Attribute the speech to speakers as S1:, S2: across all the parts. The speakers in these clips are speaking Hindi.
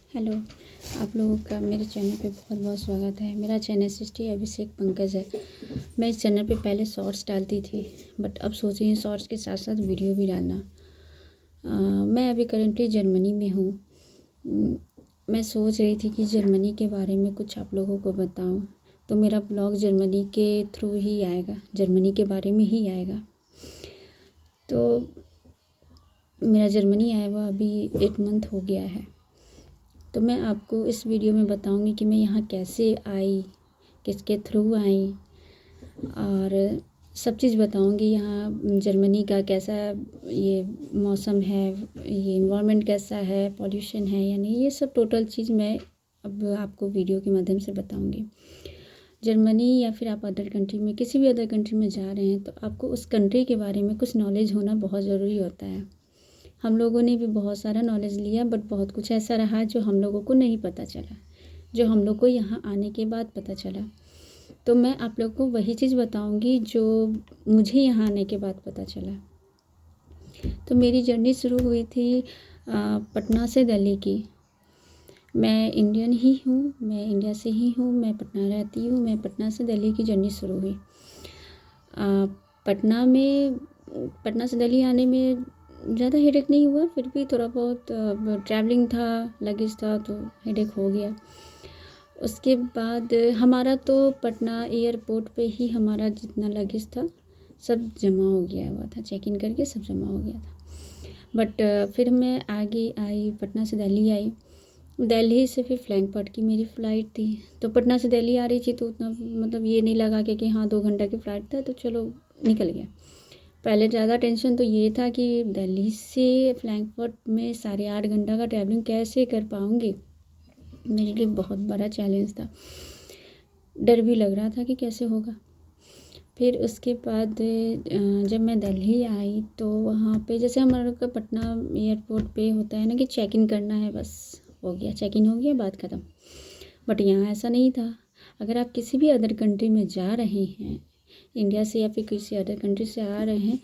S1: हेलो, आप लोगों का मेरे चैनल पे बहुत बहुत स्वागत है। मेरा चैनल सृष्टि अभिषेक पंकज है। मैं इस चैनल पे पहले शॉर्ट्स डालती थी, बट अब सोच रही हूँ शॉर्ट्स के साथ साथ वीडियो भी डालना। मैं अभी करंटली जर्मनी में हूँ। मैं सोच रही थी कि जर्मनी के बारे में कुछ आप लोगों को बताऊँ, तो मेरा ब्लॉग जर्मनी के थ्रू ही आएगा, जर्मनी के बारे में ही आएगा। तो मेरा जर्मनी आया हुआ अभी 8 मंथ हो गया है। तो मैं आपको इस वीडियो में बताऊंगी कि मैं यहाँ कैसे आई, किसके थ्रू आई, और सब चीज़ बताऊंगी। यहाँ जर्मनी का कैसा ये मौसम है, ये इन्वायरमेंट कैसा है, पॉल्यूशन है या नहीं, ये सब टोटल चीज़ मैं अब आपको वीडियो के माध्यम से बताऊंगी। जर्मनी या फिर आप अदर कंट्री में, किसी भी अदर कंट्री में जा रहे हैं तो आपको उस कंट्री के बारे में कुछ नॉलेज होना बहुत ज़रूरी होता है। हम लोगों ने भी बहुत सारा नॉलेज लिया, बट बहुत कुछ ऐसा रहा जो हम लोगों को नहीं पता चला, जो हम लोग को यहाँ आने के बाद पता चला। तो मैं आप लोग को वही चीज़ बताऊंगी जो मुझे यहाँ आने के बाद पता चला। तो मेरी जर्नी शुरू हुई थी पटना से दिल्ली की। मैं इंडियन ही हूँ, मैं इंडिया से ही हूँ, मैं पटना रहती हूँ। मैं पटना से दिल्ली की जर्नी शुरू हुई। पटना से दिल्ली आने में ज़्यादा हेडेक नहीं हुआ, फिर भी थोड़ा बहुत ट्रैवलिंग था, लगेज था, तो हेडेक हो गया। उसके बाद हमारा तो पटना एयरपोर्ट पे ही हमारा जितना लगेज था सब जमा हो गया हुआ था, चेक इन करके सब जमा हो गया था। बट फिर मैं आगे आई, पटना से दिल्ली आई। दिल्ली से फिर फ्रैंकफर्ट की मेरी फ़्लाइट थी। तो पटना से दिल्ली आ रही थी तो उतना मतलब ये नहीं लगा कि हाँ 2 घंटा की फ़्लाइट था तो चलो निकल गया। पहले ज़्यादा टेंशन तो ये था कि दिल्ली से फ्रैंकफर्ट में 8.5 घंटा का ट्रैवलिंग कैसे कर पाऊँगी। मेरे लिए बहुत बड़ा चैलेंज था, डर भी लग रहा था कि कैसे होगा। फिर उसके बाद जब मैं दिल्ली आई तो वहाँ पे जैसे हमारे लोग का पटना एयरपोर्ट पे होता है ना कि चेक इन करना है, बस हो गया, चेक इन हो गया, बात ख़त्म। बट यहाँ ऐसा नहीं था। अगर आप किसी भी अदर कंट्री में जा रहे हैं, इंडिया से या फिर किसी अदर कंट्री से आ रहे हैं,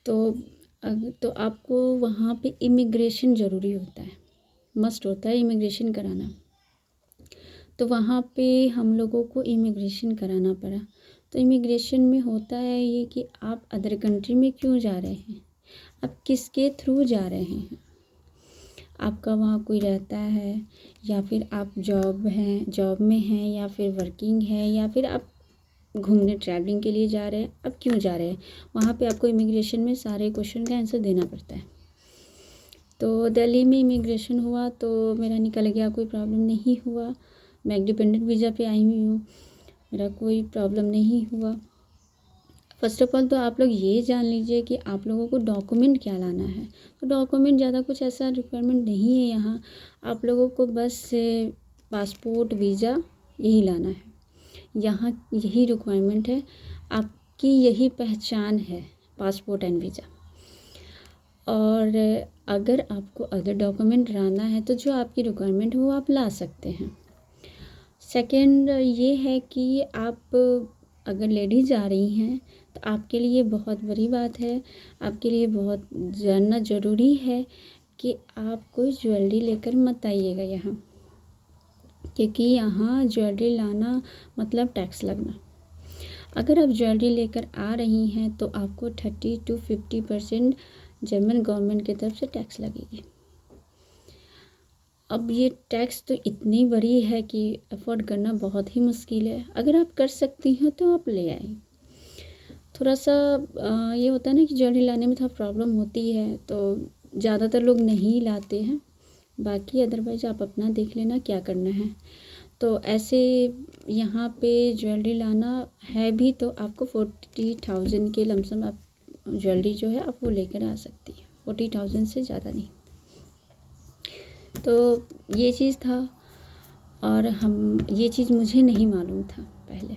S1: तो आपको वहाँ पे इमिग्रेशन ज़रूरी होता है, मस्ट होता है इमिग्रेशन कराना। तो वहाँ पे हम लोगों को इमिग्रेशन कराना पड़ा। तो इमिग्रेशन में होता है ये कि आप अदर कंट्री में क्यों जा रहे हैं, आप किसके थ्रू जा रहे हैं, आपका वहाँ कोई रहता है या फिर आप जॉब में हैं या फिर वर्किंग है या फिर आप घूमने ट्रैवलिंग के लिए जा रहे हैं, अब क्यों जा रहे हैं। वहाँ पे आपको इमिग्रेशन में सारे क्वेश्चन का आंसर देना पड़ता है। तो दिल्ली में इमिग्रेशन हुआ तो मेरा निकल गया, कोई प्रॉब्लम नहीं हुआ। मैं एक डिपेंडेंट वीज़ा पे आई हुई हूँ, मेरा कोई प्रॉब्लम नहीं हुआ। फ़र्स्ट ऑफ़ ऑल तो आप लोग ये जान लीजिए कि आप लोगों को डॉक्यूमेंट क्या लाना है। तो डॉक्यूमेंट ज़्यादा कुछ ऐसा रिक्वायरमेंट नहीं है यहाँ। आप लोगों को बस पासपोर्ट, वीज़ा यही लाना है। यहाँ यही रिक्वायरमेंट है, आपकी यही पहचान है, पासपोर्ट एंड वीज़ा। और अगर आपको अदर डॉक्यूमेंट लाना है तो जो आपकी रिक्वायरमेंट है वो आप ला सकते हैं। सेकंड ये है कि आप अगर लेडीज़ जा रही हैं तो आपके लिए बहुत बड़ी बात है, आपके लिए बहुत जानना ज़रूरी है कि आप कोई ज्वेलरी लेकर मत आइएगा यहाँ, क्योंकि यहाँ ज्वेलरी लाना मतलब टैक्स लगना। अगर आप ज्वेलरी लेकर आ रही हैं तो आपको 30 to 50% जर्मन गवर्नमेंट की तरफ से टैक्स लगेगी। अब ये टैक्स तो इतनी बड़ी है कि अफोर्ड करना बहुत ही मुश्किल है। अगर आप कर सकती हो तो आप ले आए। थोड़ा सा ये होता है ना कि ज्वेलरी लाने में थोड़ा प्रॉब्लम होती है, तो ज़्यादातर लोग नहीं लाते हैं। बाकी अदरवाइज़ आप अपना देख लेना क्या करना है। तो ऐसे यहाँ पे ज्वेलरी लाना है भी तो आपको 40,000 के लमसम आप ज्वेलरी जो है आप वो लेकर आ सकती है, 40,000 से ज़्यादा नहीं। तो ये चीज़ था, और ये चीज़ मुझे नहीं मालूम था पहले।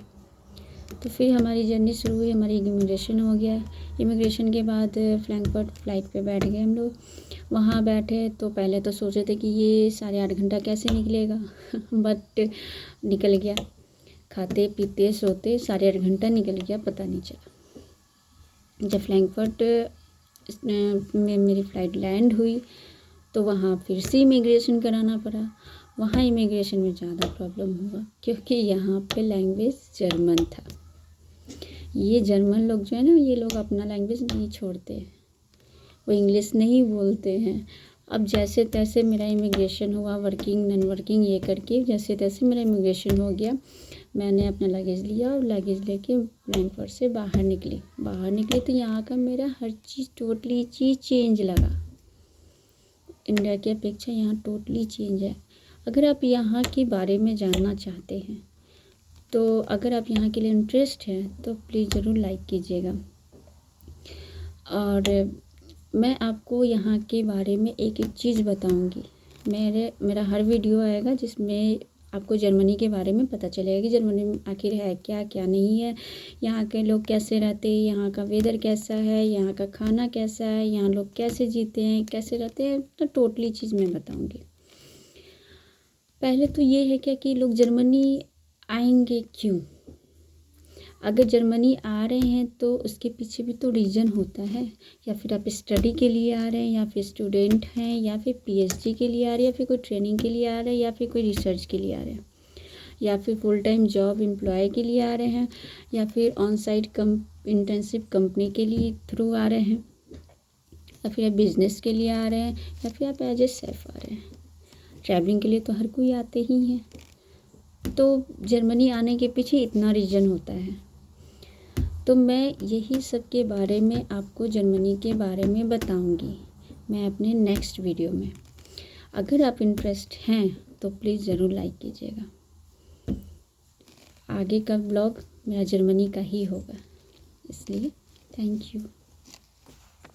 S1: तो फिर हमारी जर्नी शुरू हुई, हमारी इमिग्रेशन हो गया। इमिग्रेशन के बाद फ्रैंकफर्ट फ़्लाइट पे बैठ गए हम लोग। वहाँ बैठे तो पहले तो सोचे थे कि ये 8.5 घंटा कैसे निकलेगा बट निकल गया। खाते पीते सोते 8.5 घंटा निकल गया, पता नहीं चला। जब फ्रैंकफर्ट में मेरी फ़्लाइट लैंड हुई तो वहाँ फिर से इमिग्रेशन कराना पड़ा। वहाँ इमिग्रेशन में ज़्यादा प्रॉब्लम हुआ क्योंकि यहाँ पे लैंग्वेज जर्मन था। ये जर्मन लोग जो है ना, ये लोग अपना लैंग्वेज नहीं छोड़ते, वो इंग्लिश नहीं बोलते हैं। अब जैसे तैसे मेरा इमिग्रेशन हुआ, वर्किंग नॉन वर्किंग ये करके जैसे तैसे मेरा इमिग्रेशन हो गया। मैंने अपना लगेज लिया और लगेज लेके एयरपोर्ट से बाहर निकली तो यहाँ का मेरा हर चीज़ टोटली चीज़ चेंज लगा। इंडिया की अपेक्षा यहाँ टोटली चेंज है। अगर आप यहाँ के बारे में जानना चाहते हैं, तो अगर आप यहाँ के लिए इंटरेस्ट है तो प्लीज़ ज़रूर लाइक कीजिएगा। और मैं आपको यहाँ के बारे में एक एक चीज़ बताऊँगी। मेरा हर वीडियो आएगा जिसमें आपको जर्मनी के बारे में पता चलेगा कि जर्मनी में आखिर है क्या क्या नहीं है, यहाँ के लोग कैसे रहते हैं, यहाँ का वेदर कैसा है, यहाँ का खाना कैसा है, यहाँ लोग कैसे जीते हैं, कैसे रहते हैं, तो टोटली चीज़ मैं बताऊँगी। पहले तो ये है क्या कि लोग जर्मनी आएंगे क्यों? अगर जर्मनी आ रहे हैं तो उसके पीछे भी तो रीज़न होता है। या फिर आप स्टडी के लिए आ रहे हैं, या फिर स्टूडेंट हैं, या फिर पीएचडी के लिए आ रहे हैं, या फिर कोई ट्रेनिंग के लिए आ रहे हैं, या फिर कोई रिसर्च के लिए आ रहे हैं, या फिर फुल टाइम जॉब एम्प्लॉय के लिए आ रहे हैं, या फिर ऑन साइट इंटर्नशिप कंपनी के लिए थ्रू आ रहे हैं, या फिर आप बिज़नेस के लिए आ रहे हैं, या फिर आप एज ए सेफ आ रहे हैं। ट्रैवलिंग के लिए तो हर कोई आते ही हैं। तो जर्मनी आने के पीछे इतना रीज़न होता है। तो मैं यही सब के बारे में आपको जर्मनी के बारे में बताऊंगी मैं अपने नेक्स्ट वीडियो में। अगर आप इंटरेस्ट हैं तो प्लीज़ ज़रूर लाइक कीजिएगा। आगे का ब्लॉग मेरा जर्मनी का ही होगा, इसलिए थैंक यू।